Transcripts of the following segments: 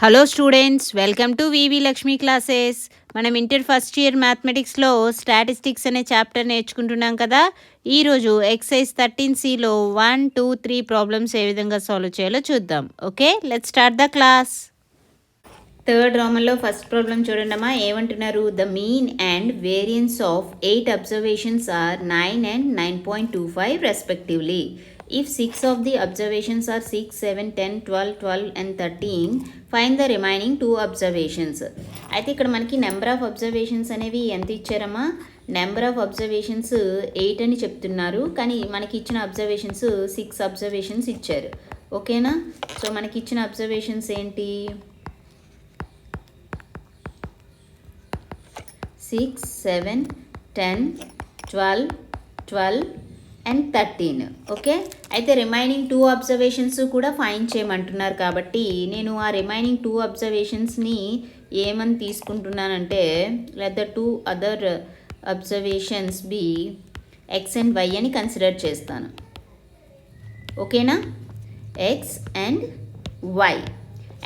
Hello students, welcome to VV Lakshmi classes. మనం inter first year మ్యాథమెటిక్స్లో statistics అనే chapter నేర్చుకుంటున్నాం కదా. ఈరోజు ఎక్సైజ్ 13Cలో 1, 2, 3 ప్రాబ్లమ్స్ ఏ విధంగా సాల్వ్ చేయాలో చూద్దాం. Okay, let's start the class. Third రామన్లో ఫస్ట్ ప్రాబ్లం చూడండమ్మా. ఏమంటున్నారు? The mean and variance of 8 observations are 9 and 9.25 respectively. If 6 of the observations are 6, 7, 10, 12, 12 and 13, find the remaining 2 observations. అయితే ఇక్కడ మనకి నెంబర్ ఆఫ్ అబ్జర్వేషన్స్ అనేవి ఎంత ఇచ్చారమ్మా? నెంబర్ ఆఫ్ అబ్జర్వేషన్స్ 8 అని చెప్తున్నారు, కానీ మనకి ఇచ్చిన అబ్జర్వేషన్స్ 6 అబ్జర్వేషన్స్ ఇచ్చారు. ఓకేనా? సో మనకి ఇచ్చిన అబ్జర్వేషన్స్ ఏంటి? 6, 7, 10, 12, 12 అండ్ 13. ఓకే, అయితే రిమైనింగ్ 2 అబ్జర్వేషన్స్ కూడా ఫైండ్ చేయమంటున్నారు కాబట్టి నేను ఆ రిమైనింగ్ 2 అబ్జర్వేషన్స్ని ఏమని తీసుకుంటున్నానంటే, let the 2 other observations be x and y అని కన్సిడర్ చేస్తాను. ఓకేనా? X and y.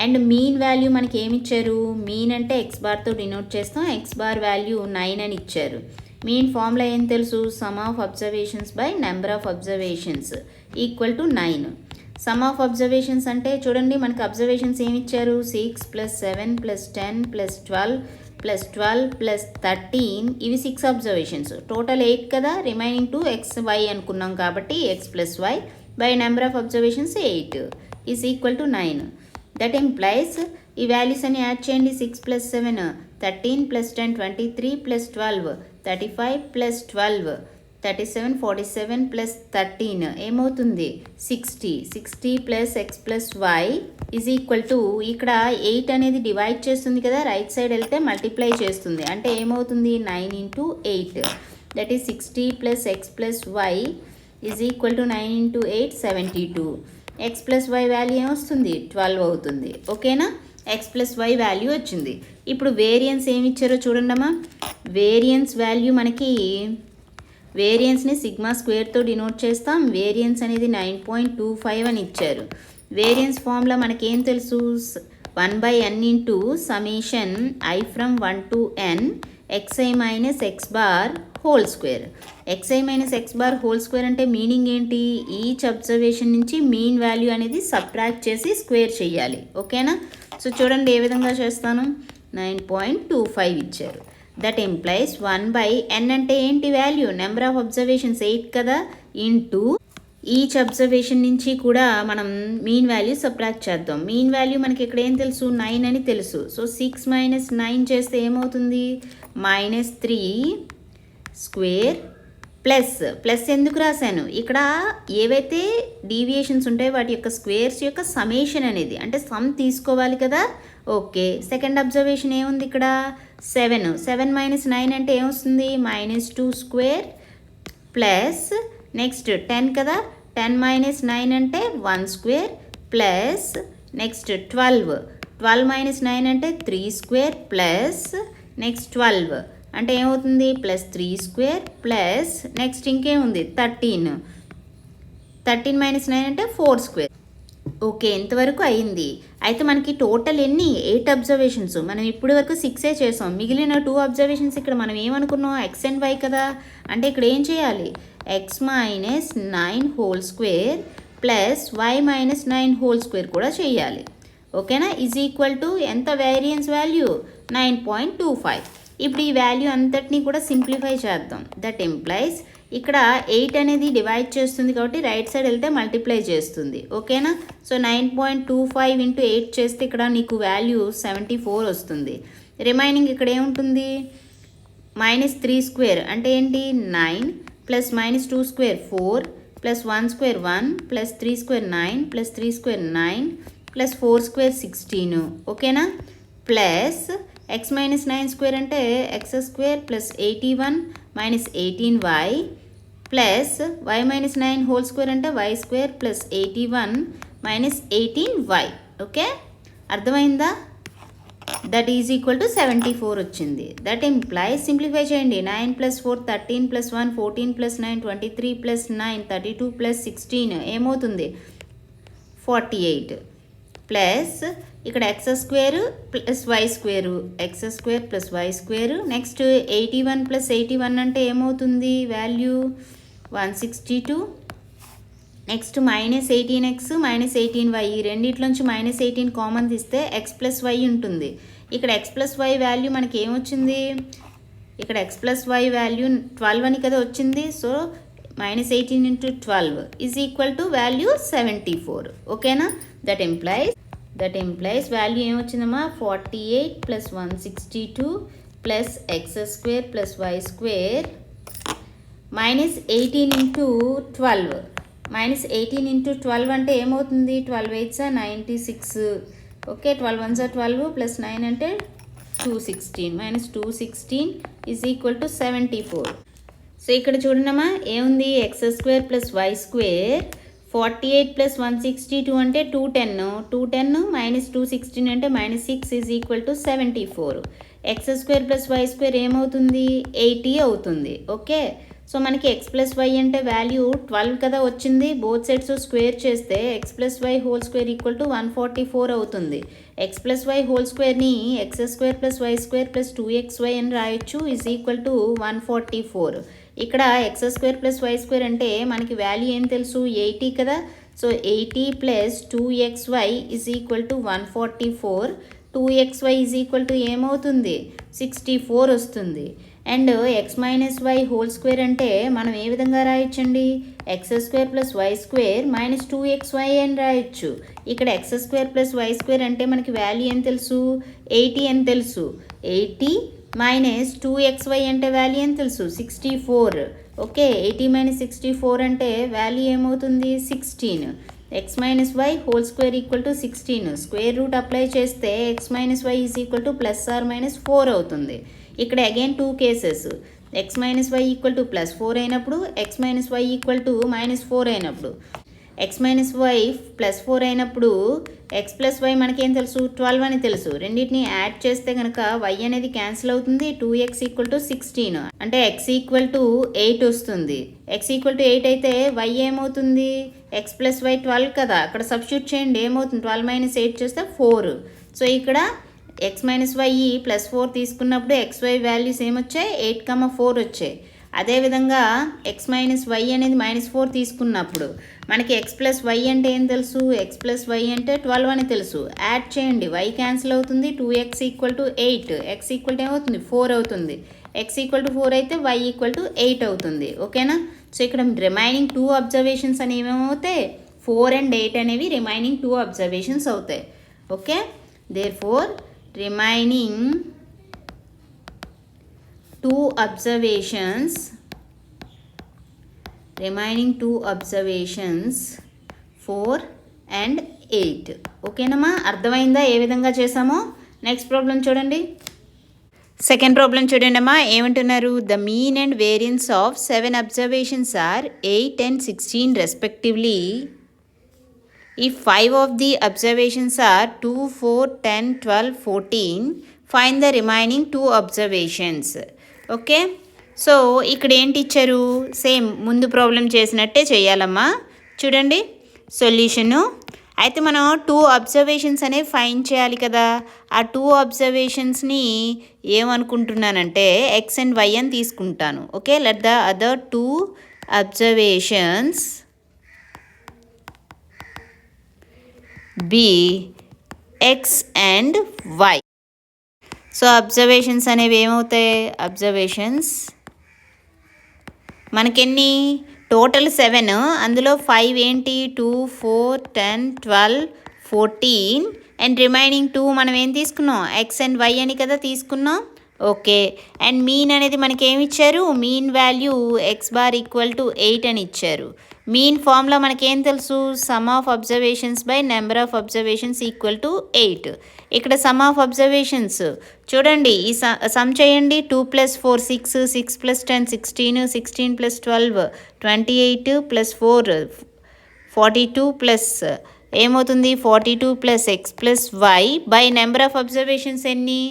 And mean value మనకి ఏమి ఇచ్చారు? మీన్ అంటే ఎక్స్ బార్తో డినోట్ చేస్తాం. ఎక్స్ బార్ వాల్యూ 9 అని ఇచ్చారు. మీన్ ఫార్ములా ఏం తెలుసు? Sum of observations by number of observations equal to 9. Some of observations అంటే చూడండి, మనకి అబ్జర్వేషన్స్ ఏమి ఇచ్చారు? 6 + 7 + 10 + 12 + 12 + 13. ఇవి 6 అబ్జర్వేషన్స్. టోటల్ 8 కదా. రిమైనింగ్ 2 ఎక్స్ వై అనుకున్నాం కాబట్టి X + y by number of observations 8 is equal to 9. That implies ఈ వాల్యూస్ అని యాడ్ చేయండి. 6 + 7 13 + 10 23 + 12 35 + 12 37 47 + 13 ఏమవుతుంది? 60. 60 + x + y is equal to, ఇక్కడ 8 అనేది డివైడ్ చేస్తుంది కదా, రైట్ సైడ్ వెళ్తే మల్టిప్లై చేస్తుంది. అంటే ఏమవుతుంది? 9 × 8. That is 60 + x + y is equal to 9 × 8 72. X plus y value ఏమొస్తుంది? 12 అవుతుంది. ఓకేనా? ఎక్స్ ప్లస్ వై వాల్యూ వచ్చింది. ఇప్పుడు వేరియన్స్ ఏమి ఇచ్చారో చూడండమ్మా. వేరియన్స్ వాల్యూ మనకి, వేరియన్స్ని సిగ్మా స్క్వేర్తో డినోట్ చేస్తాం. వేరియన్స్ అనేది 9.25 అని ఇచ్చారు. వేరియన్స్ ఫార్ములా మనకి ఏం తెలుసు? 1/n × summation i from 1 to n xi - x bar whole square. xi - x bar whole square అంటే మీనింగ్ ఏంటి? ఈచ్ అబ్జర్వేషన్ నుంచి మీన్ వాల్యూ అనేది సబ్ట్రాక్ట్ చేసి స్క్వేర్ చేయాలి. ఓకేనా? సో చూడండి ఏ విధంగా చేస్తాను. 9.25 ఇచ్చారు. దట్ ఎంప్లైస్ 1/n అంటే ఏంటి వాల్యూ? నెంబర్ ఆఫ్ అబ్జర్వేషన్స్ 8 కదా, ఇంటూ ఈచ్ అబ్జర్వేషన్ నుంచి కూడా మనం మీన్ వాల్యూ సబ్ట్రాక్ట్ చేద్దాం. మీన్ వాల్యూ మనకి ఇక్కడ ఏం తెలుసు? 9 అని తెలుసు. సో 6 - 9 చేస్తే ఏమవుతుంది? -3 స్క్వేర్ ప్లస్ ఎందుకు రాశాను? ఇక్కడ ఏవైతే డీవియేషన్స్ ఉంటాయో వాటి యొక్క స్క్వేర్స్ యొక్క సమేషన్ అనేది, అంటే సమ్ తీసుకోవాలి కదా. ఓకే, సెకండ్ అబ్జర్వేషన్ ఏముంది ఇక్కడ? 7. 7 - 9 అంటే ఏమొస్తుంది? -2 స్క్వేర్ ప్లస్ నెక్స్ట్ 10 కదా. 10 - 9 అంటే 1 స్క్వేర్ ప్లస్ నెక్స్ట్ 12. 12 - 9 అంటే 3 స్క్వేర్ ప్లస్ నెక్స్ట్ 12 అంటే ఏమవుతుంది? +3 స్క్వేర్ ప్లస్ నెక్స్ట్ ఇంకేముంది? 13. 13 - 9 అంటే 4 స్క్వేర్. ఓకే, ఇంతవరకు అయింది. అయితే మనకి టోటల్ ఎన్ని? 8 అబ్జర్వేషన్స్. మనం ఇప్పటి వరకు 6 చేసాం. మిగిలిన 2 అబ్జర్వేషన్స్ ఇక్కడ మనం ఏమనుకున్నాం? ఎక్స్ అండ్ వై కదా. అంటే ఇక్కడ ఏం చేయాలి? x - 9 whole square plus y - 9 whole square కూడా చేయాలి. ఓకేనా? ఈజ్ ఈక్వల్ టు ఎంత వేరియన్స్ వాల్యూ? 9.25. ఇప్పుడు ఈ వాల్యూ అంతటినీ కూడా సింప్లిఫై చేద్దాం. దట్ ఎంప్లైస్ ఇక్కడ 8 అనేది డివైడ్ చేస్తుంది కాబట్టి రైట్ సైడ్ వెళ్తే మల్టిప్లై చేస్తుంది. ఓకేనా? సో 9.25 × 8 చేస్తే ఇక్కడ నీకు వాల్యూ 74 వస్తుంది. రిమైనింగ్ ఇక్కడ ఏముంటుంది? -3 స్క్వేర్ అంటే ఏంటి? 9 plus -2 square 4 plus 1 square 1 plus 3 square 9 plus 3 square 9 plus 4 square 16. ఓకేనా? ప్లస్ x - 9 స్క్వేర్ అంటే x square plus 81 - 18y plus y - 9 whole square అంటే y square plus 81 - 18y. Okay, అర్థమైందా? దట్ ఈజ్ ఈక్వల్ టు 74 వచ్చింది. That employees simplify చేయండి. 9 + 4 13 + 1 14 + 9 23 + 9 32 + 16 ఏమవుతుంది? 48 plus ఇక్కడ x square plus y square, x square plus y square. Next 81 plus 81 అంటే ఏమవుతుంది value 162. Next -18x -18y, ఈ రెండిట్లోంచి -18 కామన్ తీస్తే x ప్లస్ వై ఉంటుంది. ఇక్కడ x ప్లస్ వై వాల్యూ మనకి ఏమొచ్చింది, ఇక్కడ x ప్లస్ వై వాల్యూ 12 అని కదా వచ్చింది. So -18 into 12 is equal to value 74. ఓకేనా? దట్ ఇంప్లైస్ వాల్యూ ఏమొచ్చిందమ్మా 48 plus 162 plus x square plus y square -18 into 12. -18 into 12 అంటే ఏమవుతుంది, 12 8s 96. ఓకే, 12 1s 12 ప్లస్ 9 అంటే 216. -216 ఈజ్ ఈక్వల్ టు 74. సో ఇక్కడ చూడమ్మా ఏముంది, x square plus y square 48 plus 162 అంటే 210, 210 -216 అంటే -6 is equal to 74. X square plus y square ఏమవుతుంది 80 అవుతుంది. ఓకే, సో మనకి ఎక్స్ ప్లస్ వై అంటే వాల్యూ 12 కదా వచ్చింది. బోత్ సైడ్స్ స్క్వేర్ చేస్తే x plus y whole square equal to 144 అవుతుంది. ఎక్స్ ప్లస్ వై హోల్ స్క్వేర్ని x square plus y square plus 2xy అని రాయొచ్చు, ఈజ్ ఈక్వల్ టు 144. ఇక్కడ x square plus y square అంటే మనకి వాల్యూ ఏం తెలుసు 80 కదా. So 80 plus 2xy is equal to 144. 2xy is equal to ఏమవుతుంది 64 వస్తుంది. And x minus y whole square అంటే మనం ఏ విధంగా రాయొచ్చండి, x square plus y square -2xy అని రాయొచ్చు. ఇక్కడ x square plus y square అంటే మనకి వాల్యూ ఏం తెలుసు 80 అని తెలుసు. 80 -2xy అంటే వాల్యూ ఏం తెలుసు 64. ఓకే, 80 - 64 అంటే వాల్యూ ఏమవుతుంది 16. X minus y whole square equal to 16. Square root apply చేస్తే x minus y is equal to +or -4 అవుతుంది. ఇక్కడ again 2 cases, x minus y equal to +4 అయినప్పుడు, x minus y equal to -4 అయినప్పుడు. X minus why +4 అయినప్పుడు X plus why మనకేం తెలుసు 12 అని తెలుసు. రెండింటిని యాడ్ చేస్తే కనుక వై అనేది క్యాన్సిల్ అవుతుంది. 2x ఈక్వల్ టు 16 అంటే x ఈక్వల్ టు 8 వస్తుంది. x ఈక్వల్ టు 8 అయితే y ఏమవుతుంది ఎక్స్ ప్లస్ వై 12 కదా, అక్కడ సబ్స్టిట్యూట్ చేయండి ఏమవుతుంది 12 - 8 చేస్తే 4. సో ఇక్కడ ఎక్స్ మైనస్ వై +4 తీసుకున్నప్పుడు xy వాల్యూస్ ఏమొచ్చాయి 8,4 వచ్చాయి. అదేవిధంగా ఎక్స్ మైనస్ వై అనేది -4 తీసుకున్నప్పుడు మనకి ఎక్స్ ప్లస్ వై అంటే ఏం తెలుసు, ఎక్స్ ప్లస్ వై అంటే 12 అని తెలుసు. యాడ్ చేయండి, వై క్యాన్సిల్ అవుతుంది. 2x equal to 8, X equal to ఏమవుతుంది 4 అవుతుంది. ఎక్స్ ఈక్వల్ టు 4 అయితే వై ఈక్వల్ టు 8 అవుతుంది. ఓకేనా? సో ఇక్కడ రిమైనింగ్ 2 అబ్జర్వేషన్స్ అనేవి ఏమవుతాయి 4 and 8 అనేవి రిమైనింగ్ 2 అబ్జర్వేషన్స్ అవుతాయి. Okay, therefore remaining 2 observations 4 and 8. ఓకేనమ్మా, అర్థమైందా ఏ విధంగా చేసామో? నెక్స్ట్ ప్రాబ్లం చూడండి. సెకండ్ ప్రాబ్లం చూడండి అమ్మా, ఏమంటున్నారు, the mean and variance of 7 observations are 8 and 16 respectively. If 5 of the observations are 2, 4, 10, 12, 14, find the remaining 2 observations. Okay, so ఇక్కడ ఏంటి ఇచ్చారు, సేమ్ ముందు ప్రాబ్లం చేసినట్టే చేయాలమ్మా. చూడండి సొల్యూషను. అయితే మనం 2 అబ్జర్వేషన్స్ అనేవి ఫైండ్ చేయాలి కదా. ఆ 2 అబ్జర్వేషన్స్ని ఏమనుకుంటున్నానంటే ఎక్స్ అండ్ వై అని తీసుకుంటాను. Okay, let the other 2 observations be x and y. So observations అనేవి ఏమవుతాయి, అబ్జర్వేషన్స్ మనకెన్ని టోటల్ 7, అందులో 5 ఏంటి 2, 4, 10, 12, 14 అండ్ రిమైనింగ్ 2 మనం ఏం తీసుకున్నాం ఎక్స్ అండ్ వై అని కదా తీసుకున్నాం. ఓకే, అండ్ మీన్ అనేది మనకి ఏమి ఇచ్చారు, mean value X bar equal to 8 అని ఇచ్చారు. మీన్ ఫార్ములా మనకేం తెలుసు, sum of observations by number of observations equal to 8. ఇక్కడ సమ్ ఆఫ్ అబ్జర్వేషన్స్ చూడండి, ఈ సమ్ చేయండి. 2 + 4 6, 6 + 10 16, 16 + 12 28 + 4 42 ప్లస్ ఏమవుతుంది 42 + x + y by number of observations ఎన్ని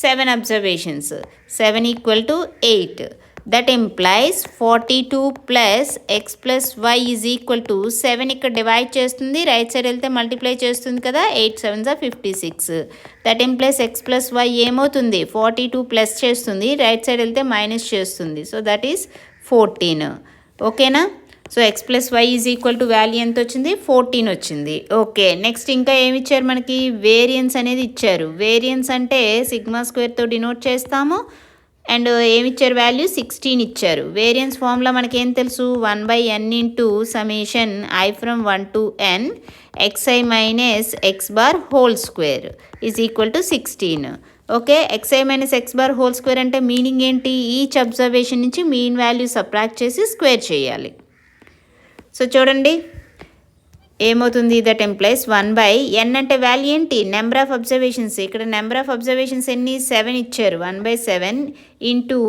7 observations, 7 equal to 8. That implies 42 plus x plus y is equal to 7 ఇక్కడ divide చేస్తుంది, right side వెళ్తే multiply చేస్తుంది కదా, 8 7 56. That implies x plus y ఏమవుతుంది 42 ప్లస్ చేస్తుంది, రైట్ సైడ్ వెళ్తే మైనస్ చేస్తుంది. So that is 14. ఓకేనా. So x plus y is equal to value ఎంత వచ్చింది 14 వచ్చింది. ఓకే, నెక్స్ట్ ఇంకా ఏమి ఇచ్చారు మనకి, వేరియన్స్ అనేది ఇచ్చారు. వేరియన్స్ అంటే సిగ్మా స్క్వేర్తో డినోట్ చేస్తాము. అండ్ ఏమి ఇచ్చారు వాల్యూ 16 ఇచ్చారు. వేరియన్స్ ఫార్ములా మనకేం తెలుసు, 1/n into summation i from 1 to n xi minus x bar whole square is equal to 16. Okay, xi minus x bar whole square అంటే మీనింగ్ ఏంటి, each observation నుంచి mean value subtract చేసి square చేయాలి. So చూడండి ఏమవుతుంది, that implies 1/n అంటే వాల్యూ ఏంటి, నెంబర్ ఆఫ్ అబ్జర్వేషన్స్. ఇక్కడ నెంబర్ ఆఫ్ అబ్జర్వేషన్స్ ఎన్ని 7 ఇచ్చారు, 1/7 ఇంటూ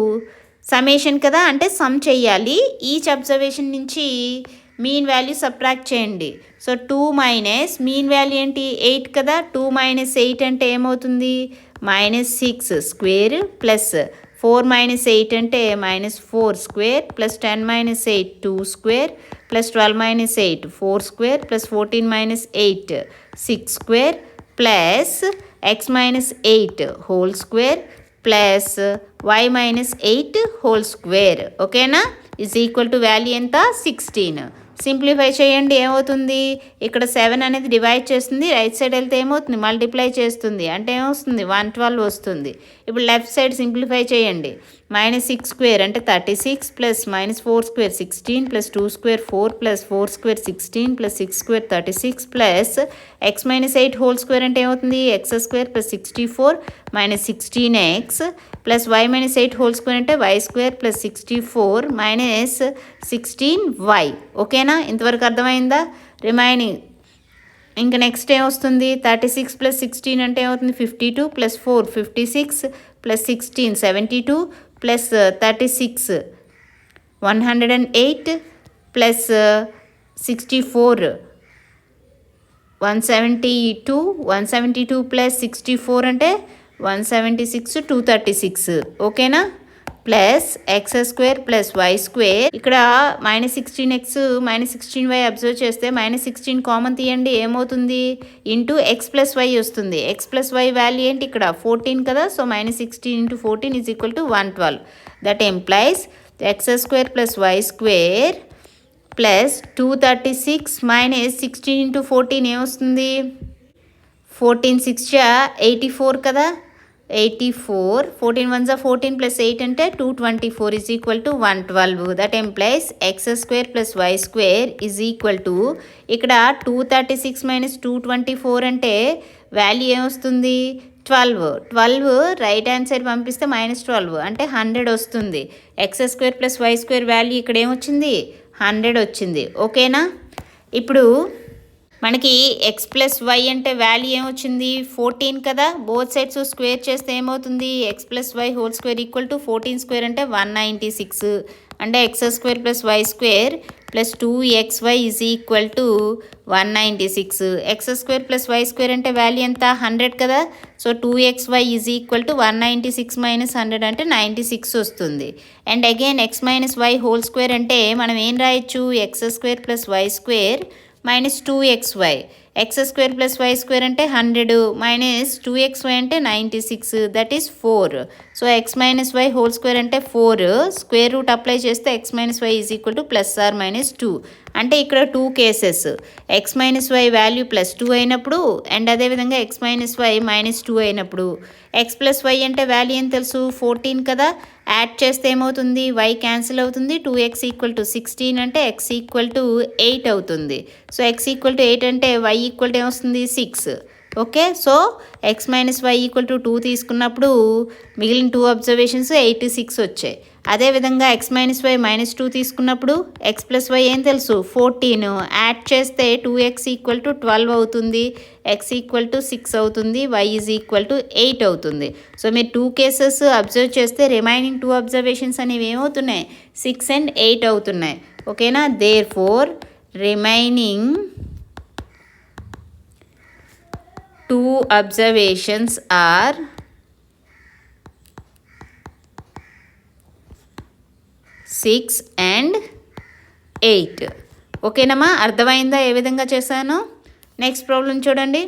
సಮೇషన్ కదా, అంటే సమ్ చెయ్యాలి. ఈచ్ అబ్జర్వేషన్ నుంచి మీన్ వాల్యూ సబ్ట్రాక్ట్ చేయండి. సో 2 మైనస్ మీన్ వాల్యూ ఏంటి 8 కదా, 2 మైనస్ 8 అంటే ఏమవుతుంది -6 స్క్వేర్ ప్లస్ 4 మైనస్ 8 అంటే -4 square plus 10 minus 8 2 square plus 12 minus 8 4 square plus 14 minus 8 6 square plus x minus 8 whole square plus y minus 8 whole square. ఓకేనా, is equal to value ఎంత 16. Simplify చేయండి, ఏమవుతుంది, ఇక్కడ 7 అనేది డివైడ్ చేస్తుంది, రైట్ సైడ్ వెళ్తే ఏమవుతుంది మల్టిప్లై చేస్తుంది, అంటే ఏమొస్తుంది 112 వస్తుంది. ఇప్పుడు లెఫ్ట్ సైడ్ సింప్లిఫై చేయండి, -6 స్క్వేర్ అంటే 36 plus -4 square 16 plus 2 square 4 plus 4 square 16 plus 6 square 36 plus x minus 8 whole square అంటే ఏమవుతుంది x square plus 64 minus 16x plus y minus 8 whole square అంటే y square plus 64 minus 16y. ఓకేనా, ఇంతవరకు అర్థమైందా. Remaining ఇంకా next ఏమొస్తుంది 36 plus 16 అంటే ఏమవుతుంది 52 plus 4 56 plus 16 72 plus 36 108 plus 64 172 plus 64 అంటే 176 236. ఓకేనా, plus x square plus y square. ఇక్కడ -16x -16y అబ్జర్వ్ చేస్తే -16 కామన్ తీయండి, ఏమవుతుంది ఇంటూ ఎక్స్ ప్లస్ వై వస్తుంది. ఎక్స్ ప్లస్ వై వాల్యూ ఏంటి ఇక్కడ 14 కదా, so -16 into 14 is equal to 112. That implies x square plus y square plus 236 minus 16 into 14 ఏమొస్తుంది 14 6 84 కదా, 84 14 1 14 ప్లస్ 8 అంటే 224 is equal to 112. That implies x square plus y square is equal to ఇక్కడ 236 minus 224 అంటే value ఏమొస్తుంది 12 right hand side పంపిస్తే -12 అంటే 100 వస్తుంది. X square plus y square value ఇక్కడ ఏమొచ్చింది 100 వచ్చింది. ఓకేనా, ఇప్పుడు మనకి ఎక్స్ ప్లస్ వై అంటే వాల్యూ ఏమొచ్చింది 14 కదా, బోత్ సైడ్స్ స్క్వేర్ చేస్తే ఏమవుతుంది x plus y whole square equal to 14 square అంటే 196 అంటే x square plus y square plus 2xy is equal to 196. X square plus y square అంటే వాల్యూ ఎంత 100 కదా, so 2xy is equal to 196 minus 100 అంటే 96 వస్తుంది. And again x minus y whole square అంటే మనం ఏం రాయొచ్చు x square plus y square minus 2xy. X square plus y square అంటే 100 మైనస్ 2xy అంటే 96 that is 4. So x minus y whole square అంటే 4, square root apply చేస్తే x minus y is equal to plus or minus 2. అంటే ఇక్కడ 2 cases x minus y value +2 అయినప్పుడు and అదేవిధంగా X minus why -2 అయినప్పుడు. X plus y అంటే value ఏం తెలుసు 14 కదా, యాడ్ చేస్తే ఏమవుతుంది వై క్యాన్సిల్ అవుతుంది, 2x ఈక్వల్ టు 16 అంటే x ఈక్వల్ టు 8 అవుతుంది. సో x ఈక్వల్ టు 8 అంటే y ఈక్వల్ టు ఏమొస్తుంది 6. Okay, so x minus y equal to 2 తీసుకున్నప్పుడు మిగిలిన 2 అబ్జర్వేషన్స్ 86 వచ్చాయి. అదేవిధంగా ఎక్స్ మైనస్ వై -2 తీసుకున్నప్పుడు ఎక్స్ ప్లస్ వై ఏం తెలుసు 14, యాడ్ చేస్తే 2x ఈక్వల్ టు 12 అవుతుంది, x ఈక్వల్ టు 6 అవుతుంది, y ఈజ్ ఈక్వల్ టు 8 అవుతుంది. సో మీరు 2 కేసెస్ అబ్జర్వ్ చేస్తే రిమైనింగ్ 2 అబ్జర్వేషన్స్ అనేవి ఏమవుతున్నాయి 6 and 8 అవుతున్నాయి. ఓకేనా, therefore remaining 2 observations are 6 and 8. ఓకేనమ్మా, అర్థమైందా ఏ విధంగా చేశాను? నెక్స్ట్ ప్రాబ్లం చూడండి.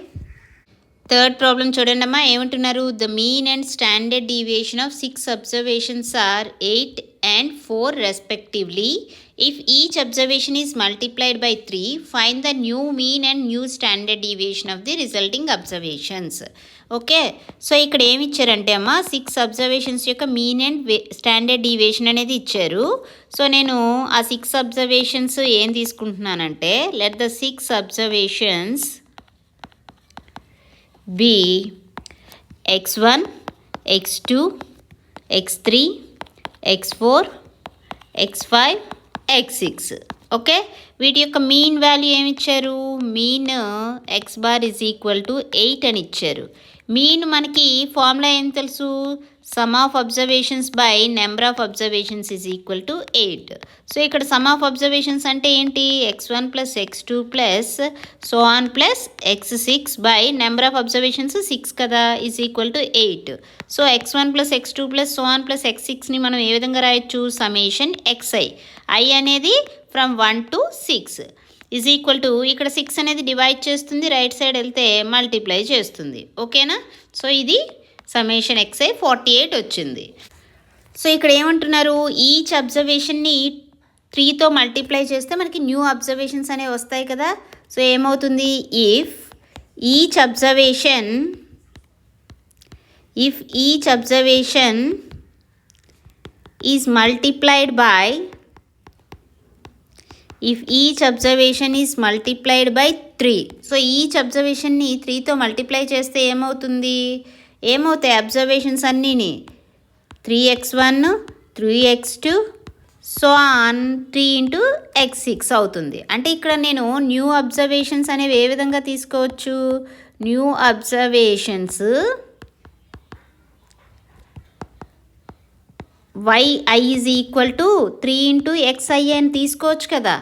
థర్డ్ ప్రాబ్లం చూడండి అమ్మా, ఏమంటున్నారు? The mean and standard deviation of 6 observations are 8 and 4 respectively. If each observation is multiplied by 3, find the new mean and new standard deviation of the resulting observations. Okay, so ఇక్కడ ఏమి ఇచ్చారంటే అమ్మా 6 observations యొక్క mean and standard deviation అనేది ఇచ్చారు. So నేను ఆ 6 observations ఏం తీసుకుంటున్నానంటే, let the 6 observations be x1, x2, x3, x4, x5, x6. Okay, వీటి యొక్క మీన్ వాల్యూ ఏమి ఇచ్చారు? Mean x bar is equal to 8 అని ఇచ్చారు. మీన్ మనకి ఫార్ములా ఏం తెలుసు? Sum of observations by number of observations is equal to 8. So ఇక్కడ సమ్ ఆఫ్ అబ్జర్వేషన్స్ అంటే ఏంటి? x1 plus x2 plus so on plus x6 by number of observations 6 కదా, is equal to 8. So x1 plus x2 plus so on plus x6ని మనం ఏ విధంగా రాయొచ్చు? Summation xi, i అనేది from 1 to 6 is equal to, ఇక్కడ 6 అనేది divide చేస్తుంది, రైట్ సైడ్ వెళ్తే మల్టిప్లై చేస్తుంది. ఓకేనా? సో ఇది సಮೇషన్ xi 48 వచ్చింది. సో ఇక్కడ ఏమంటున్నారు? ఈచ్ అబ్జర్వేషన్ని 3తో మల్టిప్లై చేస్తే మనకి న్యూ అబ్జర్వేషన్స్ అనేవి వస్తాయి కదా. సో ఏమవుతుంది? If each observation is multiplied by if each observation is multiplied by 3. So each అబ్జర్వేషన్ని 3తో మల్టిప్లై చేస్తే ఏమవుతాయి అబ్జర్వేషన్స్ అన్నీని? 3x1, 3x2 so on 3 into x6 అవుతుంది. అంటే ఇక్కడ నేను న్యూ అబ్జర్వేషన్స్ అనేవి ఏ విధంగా తీసుకోవచ్చు? New observations yi is equal to 3 into xi అని తీసుకోవచ్చు కదా.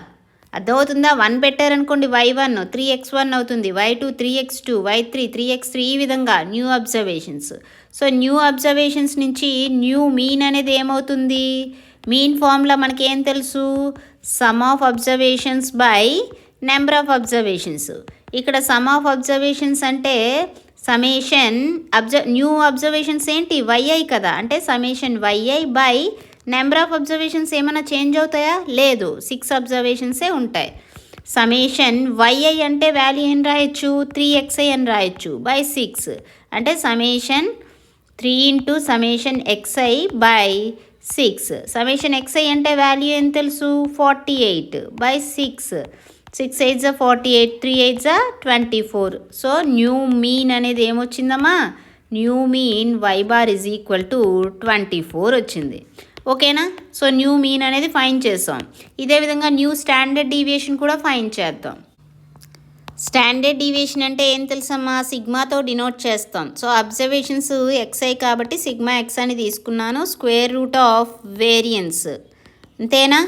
అర్థమవుతుందా? 1 పెట్టారనుకోండి y1 3x1 అవుతుంది, y2 3x2, y3 3x3, ఈ విధంగా new observations. So new observations నుంచి న్యూ మీన్ అనేది ఏమవుతుంది? మీన్ ఫార్ములా మనకి ఏం తెలుసు? Sum of observations by number of observations. ఇక్కడ సమ్ ఆఫ్ అబ్జర్వేషన్స్ అంటే సಮೇషన్ న్యూ అబ్జర్వేషన్స్ ఏంటి? yi కదా, అంటే సಮೇషన్ yi by number of observations ఏమైనా చేంజ్ అవుతాయా? లేదు, 6 అబ్జర్వేషన్సే ఉంటాయి. సಮೇషన్ yi అంటే వాల్యూ ఏం రాయొచ్చు? 3xi అని రాయొచ్చు బై 6, అంటే సಮೇషన్ 3 into సಮೇషన్ xi బై 6. సಮೇషన్ xi అంటే వాల్యూ ఏం తెలుసు? 48 బై 6. 6 8 48, 3 8 24. సో న్యూ మీన్ అనేది ఏమొచ్చిందమ్మా? New mean y bar is equal to 24 వచ్చింది. ఓకేనా? సో న్యూ మీన్ అనేది ఫైండ్ చేస్తాం. ఇదే విధంగా న్యూ స్టాండర్డ్ డీవియేషన్ కూడా ఫైండ్ చేద్దాం. స్టాండర్డ్ డీవియేషన్ అంటే ఏం తెలుసమ్మా? సిగ్మాతో డినోట్ చేస్తాం. సో అబ్జర్వేషన్స్ xi కాబట్టి సిగ్మా x అని తీసుకున్నాను. స్క్వేర్ రూట్ ఆఫ్ వేరియన్స్, అంతేనా?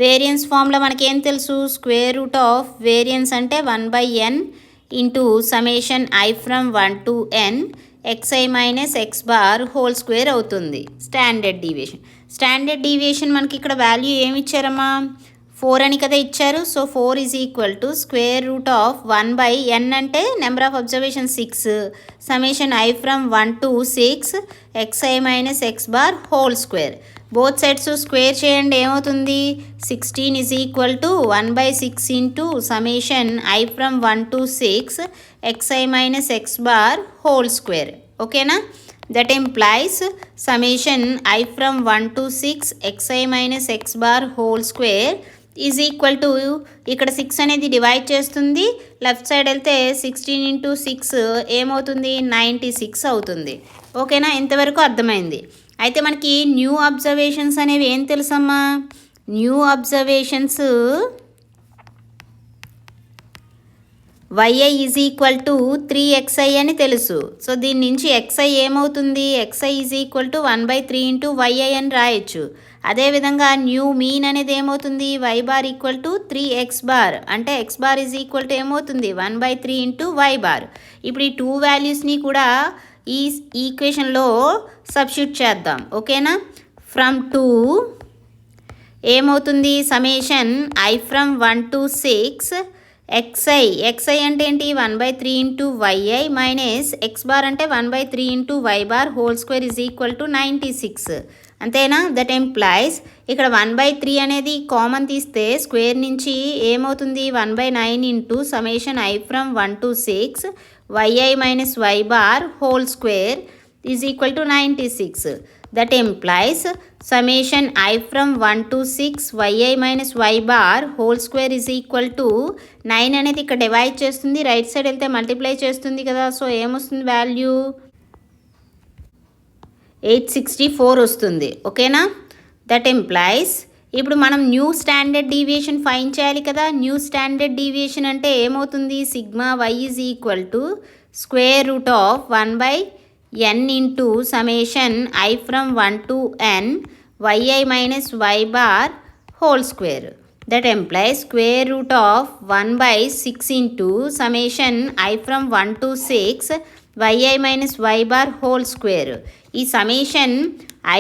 వేరియన్స్ ఫామ్లో మనకేం తెలుసు? స్క్వేర్ రూట్ ఆఫ్ వేరియన్స్ అంటే 1/n into summation i from 1 to n xi minus x bar whole square అవుతుంది. Standard deviation. స్టాండర్డ్ డీవియేషన్ మనకి ఇక్కడ వాల్యూ ఏమి ఇచ్చారమ్మా? 4 అని కదా ఇచ్చారు. So 4 is equal to square root of 1/n అంటే number of observation 6, summation i from 1 to 6 xi minus x bar whole square. Both sides square చేయండి, ఏమవుతుంది? 16 is equal to 1/6 into summation i from 1 to 6 xi minus x bar whole square. ఓకేనా? That implies సಮೇషన్ i from 1 to 6 xi minus x bar whole square is equal to, ఇక్కడ 6 అనేది divide చేస్తుంది, left side వెళ్తే 16 into 6 ఏమవుతుంది? 96 అవుతుంది. ఓకేనా? ఇంతవరకు అర్థమైంది. అయితే మనకి న్యూ అబ్జర్వేషన్స్ అనేవి ఏం తెలుసమ్మా? New observations yi is equal to 3xi అని తెలుసు. సో దీని నుంచి xi ఏమవుతుంది? xi is equal to 1/3 into yi అని రాయొచ్చు. అదేవిధంగా న్యూ మీన్ అనేది ఏమవుతుంది? y bar equal to 3x bar, అంటే x bar is equal to ఏమవుతుంది? 1/3 ఇంటూ y బార్. ఇప్పుడు ఈ 2 వాల్యూస్ని కూడా ఈ ఈక్వేషన్లో సబ్స్టిట్యూట్ చేద్దాం. ఓకేనా? ఫ్రమ్ 2 ఏమవుతుంది summation I from 1 to 6 xi అంటే ఏంటి 1/3 into yi minus x bar అంటే 1/3 into y bar whole square is equal to 96 అంతేనా. దట్ ఎంప్లాయిస్ ఇక్కడ 1/3 అనేది కామన్ తీస్తే స్క్వేర్ నుంచి ఏమవుతుంది 1/9 into summation I from 1 to 6 yi minus y bar whole square is equal to 96. That employees summation I from 1 to 6 yi minus y bar whole square is equal to 9 అనేది ఇక్కడ divide చేస్తుంది, right side వెళ్తే multiply చేస్తుంది కదా. So ఏమొస్తుంది value 864 వస్తుంది. ఓకేనా. That employees ఇప్పుడు మనం న్యూ స్టాండర్డ్ డీవియేషన్ ఫైండ్ చేయాలి కదా. న్యూ స్టాండర్డ్ డీవియేషన్ అంటే ఏమవుతుంది sigma y is equal to square root of 1/n into summation I from 1 to n yi minus y bar whole square. That implies square root of 1/6 into summation I from 1 to 6 yi minus y bar whole square. ఈ summation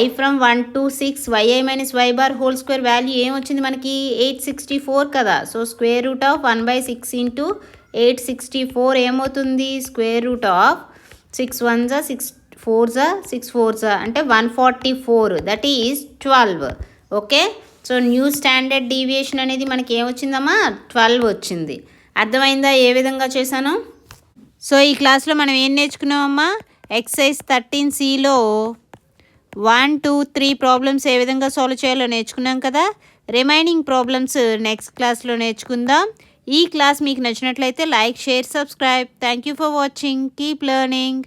I from 1 to 6 yi minus y bar whole square value ఏమొచ్చింది మనకి 864 కదా. So square root of 1/6 into 864 ఏమవుతుంది square root of 6 1 6 4 6 4 అంటే 144 that is 12. Okay. So new standard deviation అనేది మనకి ఏమొచ్చిందమ్మా 12 వచ్చింది. అర్థమైందా ఏ విధంగా చేశాను. సో ఈ క్లాస్లో మనం ఏం నేర్చుకున్నామమ్మా ఎక్సర్సైజ్ 13Cలో 1 2 3 ప్రాబ్లమ్స్ ఏ విధంగా సాల్వ్ చేయాలో నేర్చుకున్నాం కదా. రిమైనింగ్ ప్రాబ్లమ్స్ నెక్స్ట్ క్లాస్లో నేర్చుకుందాం. ఈ క్లాస్ మీకు నచ్చినట్లయితే like share subscribe. Thank you for watching. Keep learning.